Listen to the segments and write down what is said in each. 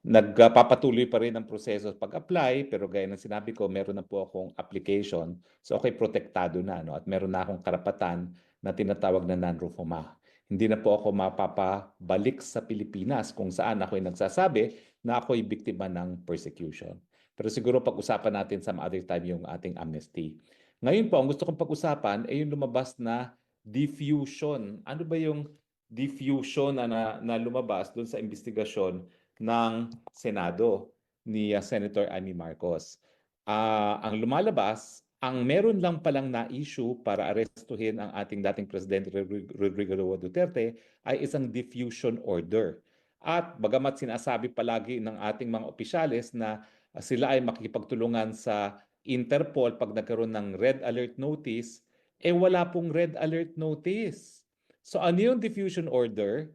Nagpapatuloy pa rin ang proseso pag-apply, pero gaya ng sinabi ko, meron na po akong application. So ako'y protektado na, no? At meron na akong karapatan na tinatawag na non-refoulement. Hindi na po ako mapapabalik sa Pilipinas kung saan ako'y nagsasabi na ako'y biktima ng persecution. Pero siguro pag-usapan natin some other time yung ating amnesty. Ngayon po, ang gusto kong pag-usapan ay yung lumabas na diffusion. Ano ba yung diffusion na lumabas doon sa investigasyon ng Senado ni Senator Amy Marcos? Ang lumalabas, ang meron lang palang na-issue para arestuhin ang ating dating Presidente Rodrigo Roa Duterte ay isang diffusion order. At bagamat sinasabi palagi ng ating mga opisyales na sila ay makikipagtulungan sa Interpol pag nagkaroon ng red alert notice, wala pong red alert notice. So ano yung diffusion order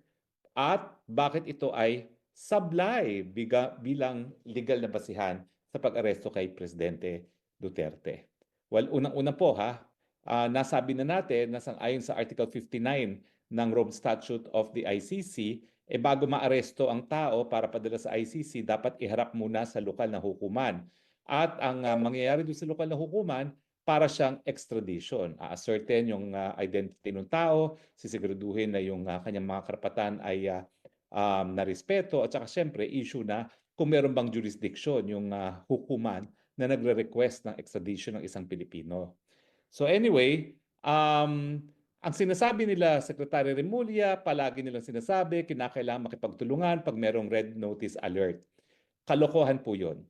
at bakit ito ay sablay bilang legal na basihan sa pag-aresto kay Presidente Duterte? Well, unang-una po nasabi na natin na ayon sa Article 59 ng Rome Statute of the ICC, bago maaresto ang tao para padala sa ICC, dapat iharap muna sa lokal na hukuman. At ang mangyayari doon sa lokal na hukuman, para siyang extradition. A-ascertain yung identity ng tao, sisiguraduhin na yung kanyang mga karapatan ay narespeto at saka siyempre issue na kung meron bang jurisdiction yung hukuman na nagre-request ng extradition ng isang Pilipino. So anyway, ang sinasabi nila, Secretary Remulla, palagi nilang sinasabi, kinakailangan makipagtulungan pag merong red notice alert. Kalokohan po yun.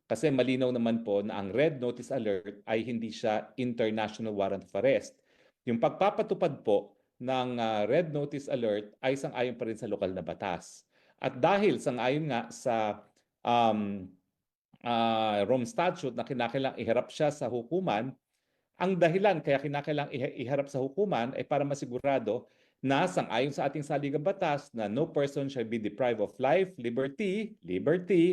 Kasi malinaw naman po na ang red notice alert ay hindi siya international warrant of arrest. Yung pagpapatupad po ng red notice alert ay sang-ayon pa rin sa lokal na batas. At dahil sang-ayon nga sa Rome Statute na kinakailangang iharap siya sa hukuman, ang dahilan kaya kinakailangang iharap sa hukuman ay para masigurado na sang-ayon sa ating saligang batas na no person shall be deprived of life, liberty,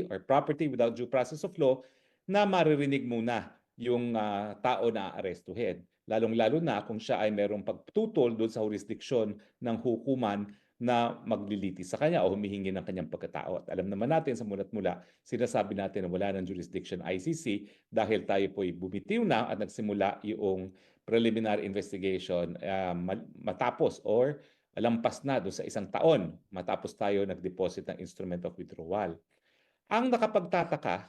or property without due process of law, na maririnig muna yung tao na aarestuhin. Lalong-lalo na kung siya ay merong pagtutol doon sa jurisdiksyon ng hukuman na maglilitis sa kanya o humihingi ng kanyang pagkatao. At alam naman natin sa mulat mula, sinasabi natin na wala ng jurisdiction ICC dahil tayo po'y bumitiw na at nagsimula yung preliminary investigation matapos or lampas na doon sa isang taon matapos tayo nag-deposit ng instrument of withdrawal. Ang nakapagtataka,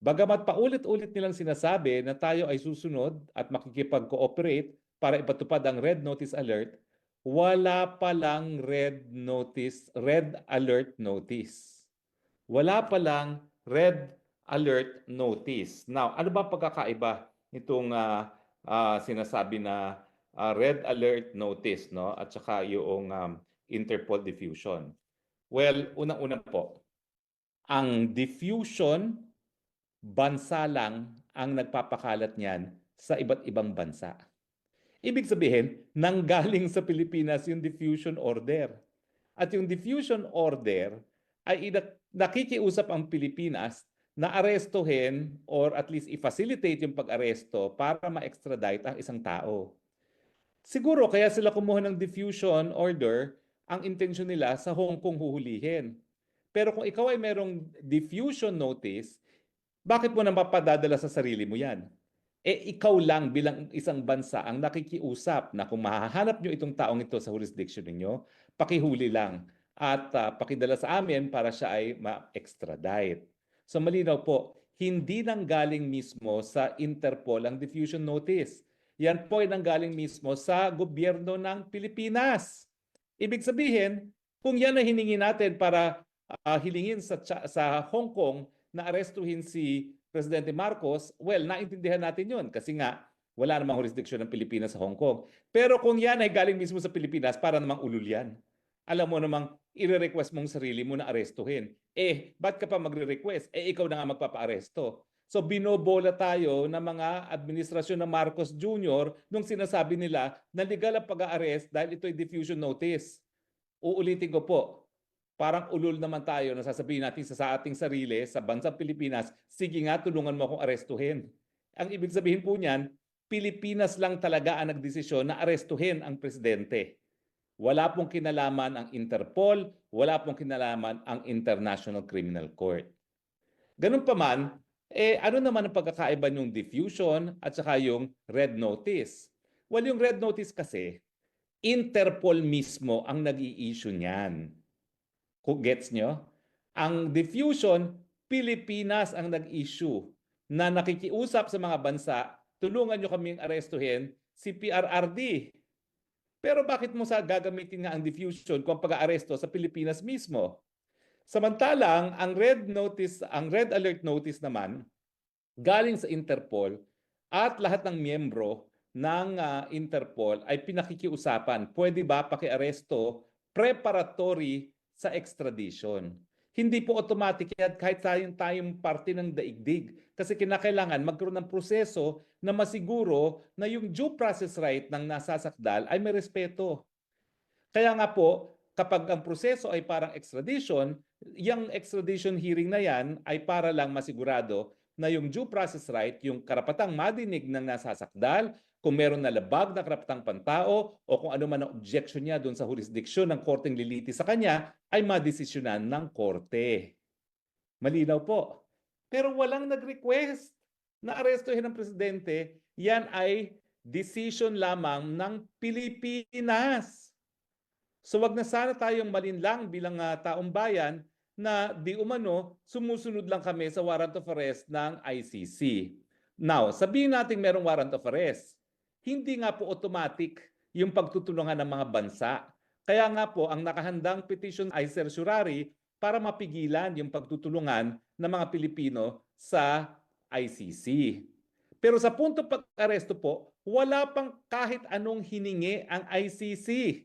bagamat paulit-ulit nilang sinasabi na tayo ay susunod at makikipag-cooperate para ipatupad ang red notice alert, wala palang red alert notice. Wala palang red alert notice. Now, ano ba pagkakaiba nitong sinasabi na red alert notice, no? At saka yung Interpol diffusion? Well, unang-una po, ang diffusion, bansa lang ang nagpapakalat niyan sa iba't ibang bansa. Ibig sabihin, nanggaling sa Pilipinas yung diffusion order. At yung diffusion order ay nakikiusap ang Pilipinas na arestuhin or at least i-facilitate yung pag-aresto para ma-extradite ang isang tao. Siguro kaya sila kumuha ng diffusion order, ang intensyon nila sa Hong Kong huhulihin. Pero kung ikaw ay merong diffusion notice, bakit mo na mapadadala sa sarili mo yan? Ikaw lang bilang isang bansa ang nakikiusap na kung mahahanap nyo itong taong ito sa jurisdiction ninyo, pakihuli lang at pakidala sa amin para siya ay ma-extradite. So malinaw po, hindi nanggaling mismo sa Interpol ang diffusion notice. Yan po ay nanggaling mismo sa gobyerno ng Pilipinas. Ibig sabihin, kung yan ay hiningi natin para hilingin sa Hong Kong na arestuhin si Presidente Marcos, well, naintindihan natin yun kasi nga wala namang jurisdiction ng Pilipinas sa Hong Kong. Pero kung yan ay galing mismo sa Pilipinas, para namang ulul yan. Alam mo namang i-request mong sarili mo na arestuhin. Ba't ka pa magre-request? Ikaw na nga magpapa-aresto. So binobola tayo ng mga administrasyon ng Marcos Jr. nung sinasabi nila na legal ang pag-arrest dahil ito ay diffusion notice. Uulitin ko po, parang ulul naman tayo na sasabihin natin sa ating sarili, sa bansang Pilipinas, sige nga, tulungan mo akong arestuhin. Ang ibig sabihin po niyan, Pilipinas lang talaga ang nagdesisyon na arestuhin ang presidente. Wala pong kinalaman ang Interpol, wala pong kinalaman ang International Criminal Court. Ganun pa man, ano naman ang pagkakaiba yung diffusion at saka yung red notice? Well, yung red notice kasi, Interpol mismo ang nag-i-issue niyan. Gets nyo? Ang diffusion, Pilipinas ang nag-issue na nakikiusap sa mga bansa, tulungan nyo kaming arestuhin si PRRD. Pero bakit mo sa gagamitin nga ang diffusion kung pag-aaresto sa Pilipinas mismo? Samantalang, ang red alert notice naman, galing sa Interpol at lahat ng miyembro ng Interpol ay pinakikiusapan, pwede ba pakiaresto preparatory sa extradition? Hindi po automatic yan kahit tayong parte ng daigdig. Kasi kinakailangan magkaroon ng proseso na masiguro na yung due process right ng nasasakdal ay may respeto. Kaya nga po, kapag ang proseso ay parang extradition, yung extradition hearing na yan ay para lang masigurado na yung due process right, yung karapatang madinig ng nasasakdal, kung meron na labag na karapatang pantao o kung ano man ang objection niya doon sa jurisdiction ng korteng liliti sa kanya, ay madesisyonan ng korte. Malinaw po. Pero walang nag-request na arestuhin ng presidente. Yan ay decision lamang ng Pilipinas. So wag na sana tayong malinlang bilang taong bayan na di umano sumusunod lang kami sa warrant of arrest ng ICC. Now, sabihin natin merong warrant of arrest. Hindi nga po automatic yung pagtutulungan ng mga bansa. Kaya nga po, ang nakahandang petition ay certiorari para mapigilan yung pagtutulungan ng mga Pilipino sa ICC. Pero sa punto pag-aresto po, wala pang kahit anong hiningi ang ICC.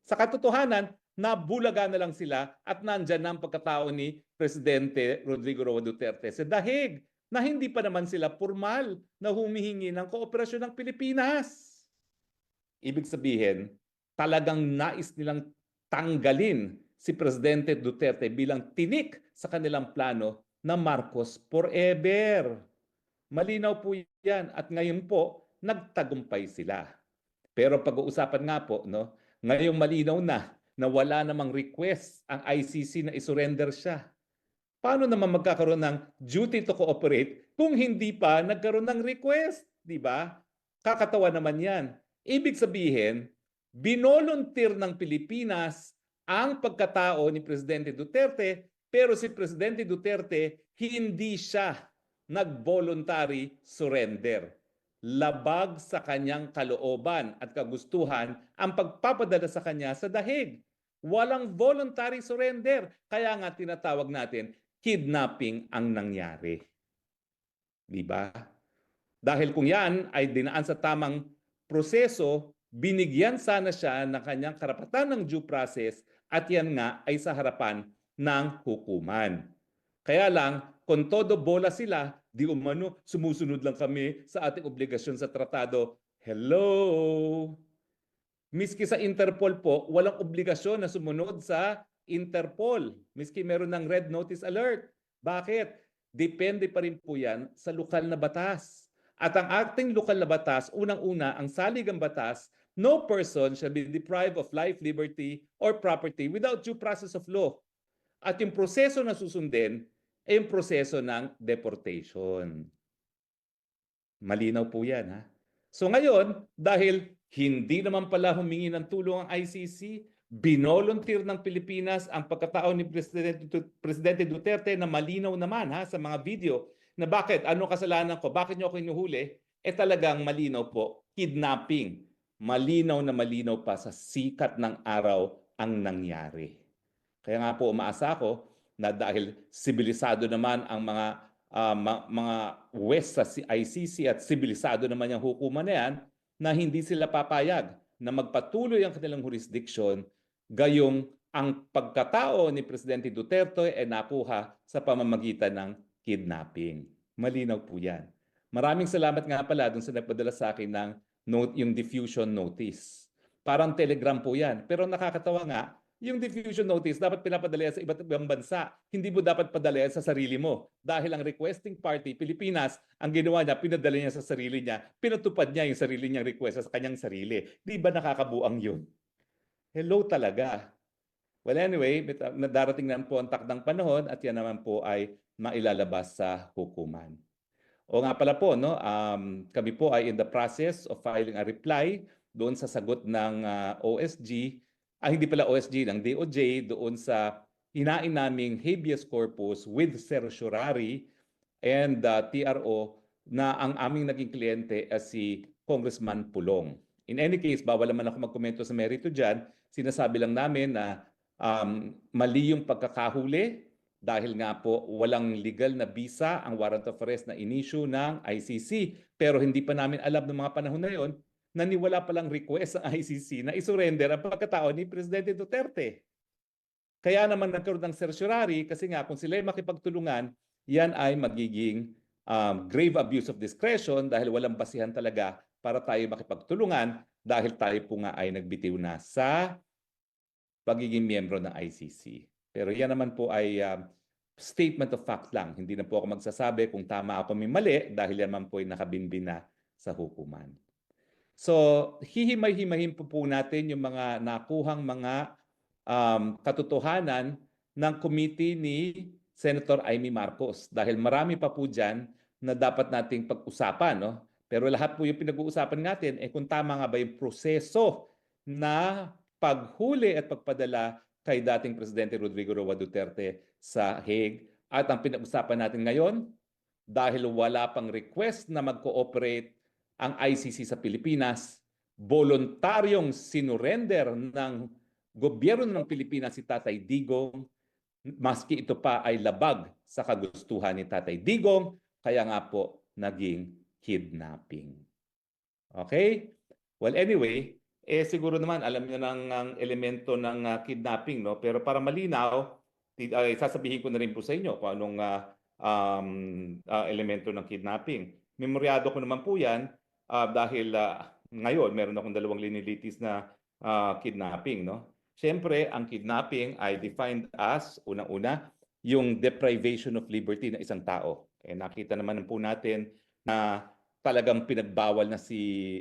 Sa katotohanan, nabulaga na lang sila at nandyan na ang pagkatao ni Presidente Rodrigo Roa Duterte sa dahig na hindi pa naman sila formal na humihingi ng kooperasyon ng Pilipinas. Ibig sabihin, talagang nais nilang tanggalin si Presidente Duterte bilang tinik sa kanilang plano na Marcos forever. Malinaw po yan at ngayon po, nagtagumpay sila. Pero pag-uusapan nga po, no, ngayong malinaw na wala namang request ang ICC na isurrender siya. Paano naman magkakaroon ng duty to cooperate kung hindi pa nagkaroon ng request? Di ba? Kakatawa naman yan. Ibig sabihin, binolunteer ng Pilipinas ang pagkatao ni Presidente Duterte, pero si Presidente Duterte hindi siya nag-voluntary surrender. Labag sa kanyang kalooban at kagustuhan ang pagpapadala sa kanya sa dahig. Walang voluntary surrender. Kaya nga tinatawag natin, kidnapping ang nangyari. Di ba? Dahil kung yan ay dinaan sa tamang proseso, binigyan sana siya ng kanyang karapatan ng due process at yan nga ay sa harapan ng hukuman. Kaya lang, kung todo bola sila, di umano, sumusunod lang kami sa ating obligasyon sa tratado. Hello! Miski sa Interpol po, walang obligasyon na sumunod sa Interpol. Miski meron ng red notice alert. Bakit? Depende pa rin po yan sa lokal na batas. At ang ating lokal na batas, unang-una, ang saligang batas, no person shall be deprived of life, liberty, or property without due process of law. At yung proseso na susundin ay yung proseso ng deportation. Malinaw po yan, ha? So ngayon, dahil hindi naman pala humingi ng tulong ang ICC, binolunteer ng Pilipinas ang pagkatao ni Presidente Duterte na malinaw naman sa mga video na bakit, ano kasalanan ko, bakit niyo ako hinuhuli? Talagang malinaw po, kidnapping. Malinaw na malinaw pa sa sikat ng araw ang nangyari. Kaya nga po umaasa ako na dahil sibilisado naman ang mga West sa ICC at sibilisado naman yung hukuman na yan, na hindi sila papayag na magpatuloy ang kanilang jurisdiction gayong ang pagkatao ni Presidente Duterte ay nakuha sa pamamagitan ng kidnapping. Malinaw po yan. Maraming salamat nga pala dun sa nagpadala sa akin ng yung diffusion notice. Parang telegram po yan. Pero nakakatawa nga, yung diffusion notice dapat pinapadala sa iba't ibang bansa. Hindi mo dapat padala sa sarili mo. Dahil ang requesting party, Pilipinas, ang ginawa niya, pinadala niya sa sarili niya. Pinatupad niya yung sarili niyang request sa kanyang sarili. Di ba nakakabuang yun? Hello talaga. Well, anyway, darating naman po ang takdang panahon at yan naman po ay mailalabas sa hukuman. O nga pala po, no, kami po ay in the process of filing a reply doon sa sagot ng OSG, hindi pala OSG, ng DOJ, doon sa hinain naming habeas corpus with certiorari and TRO na ang aming naging kliyente ay si Congressman Pulong. In any case, bawal naman ako magkomento sa merito dyan. Sinasabi lang namin na mali yung pagkakahuli dahil nga po walang legal na visa ang warrant of arrest na inisyu ng ICC. Pero hindi pa namin alam ng mga panahon na yon na niwala palang request ng ICC na isurrender ang pagkatao ni Presidente Duterte. Kaya naman nagkaroon ng certiorari kasi nga kung sila ay makipagtulungan, yan ay magiging grave abuse of discretion dahil walang basihan talaga para tayo makipagtulungan dahil tayo po nga ay nagbitiw na sa pagiging miyembro ng ICC. Pero yan naman po ay statement of fact lang. Hindi na po ako magsasabi kung tama ako may mali dahil yan naman po ay nakabinbin na sa hukuman. So, hihimay-himayin po natin yung mga nakuhang mga katotohanan ng committee ni Senator Amy Marcos dahil marami pa po dyan na dapat nating pag-usapan. No? Pero lahat po yung pinag-uusapan natin kung tama nga ba yung proseso na paghuli at pagpadala kay dating Presidente Rodrigo Roa Duterte sa Hague. At ang pinag-usapan natin ngayon, dahil wala pang request na mag-cooperate ang ICC sa Pilipinas, voluntaryong sinurrender ng gobyerno ng Pilipinas si Tatay Digong, maski ito pa ay labag sa kagustuhan ni Tatay Digong, kaya nga po naging kidnapping. Okay? Well, anyway, siguro naman alam niyo ng elemento ng kidnapping, no? Pero para malinaw, sasabihin ko na rin po sa inyo kung anong elemento ng kidnapping. Memoryado ko naman po yan dahil ngayon meron akong 2 linilitis na kidnapping, no? Siyempre, ang kidnapping ay defined as, unang-una, yung deprivation of liberty ng isang tao. Nakita naman po natin na talagang pinagbawal na si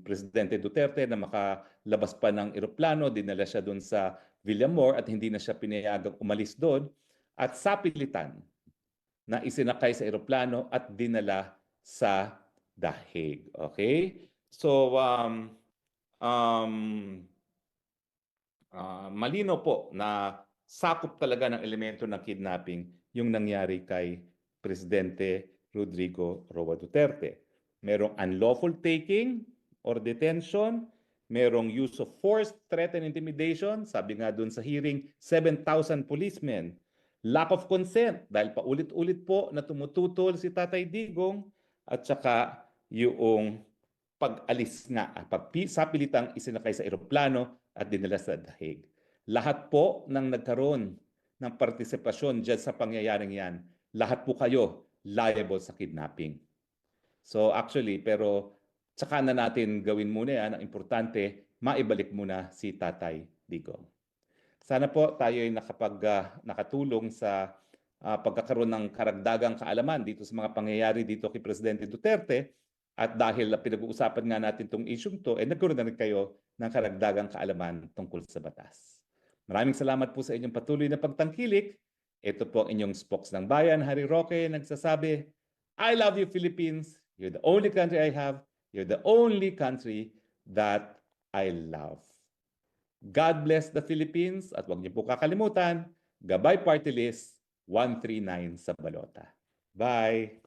Presidente Duterte na makalabas pa ng eroplano, dinala siya doon sa Villamor at hindi na siya pinayagang umalis doon at sapilitan na isinakay sa eroplano at dinala sa The Hague. Okay? So, malino po na sakop talaga ng elemento ng kidnapping yung nangyari kay Presidente Rodrigo Roa Duterte. Merong unlawful taking or detention, merong use of force, threat, and intimidation. Sabi nga dun sa hearing, 7,000 policemen. Lack of consent dahil paulit-ulit po na tumututol si Tatay Digong at saka yung pag-alis nga, sapilitang isinakay sa eroplano at dinala sa The Hague. Lahat po ng nagkaroon ng partisipasyon dyan sa pangyayaring yan, lahat po kayo liable sa kidnapping. So actually, pero tsaka na natin gawin muna yan. Ang importante, maibalik muna si Tatay Digong. Sana po tayo ay nakatulong sa pagkakaroon ng karagdagang kaalaman dito sa mga pangyayari dito kay Presidente Duterte. At dahil pinag-uusapan nga natin itong issue to, nagkaroon na rin kayo ng karagdagang kaalaman tungkol sa batas. Maraming salamat po sa inyong patuloy na pagtangkilik. Ito po ang inyong spokes ng bayan, Harry Roque, nagsasabi, I love you, Philippines. You're the only country I have. You're the only country that I love. God bless the Philippines at huwag niyo po kakalimutan, Gabay Party List 139 sa balota. Bye!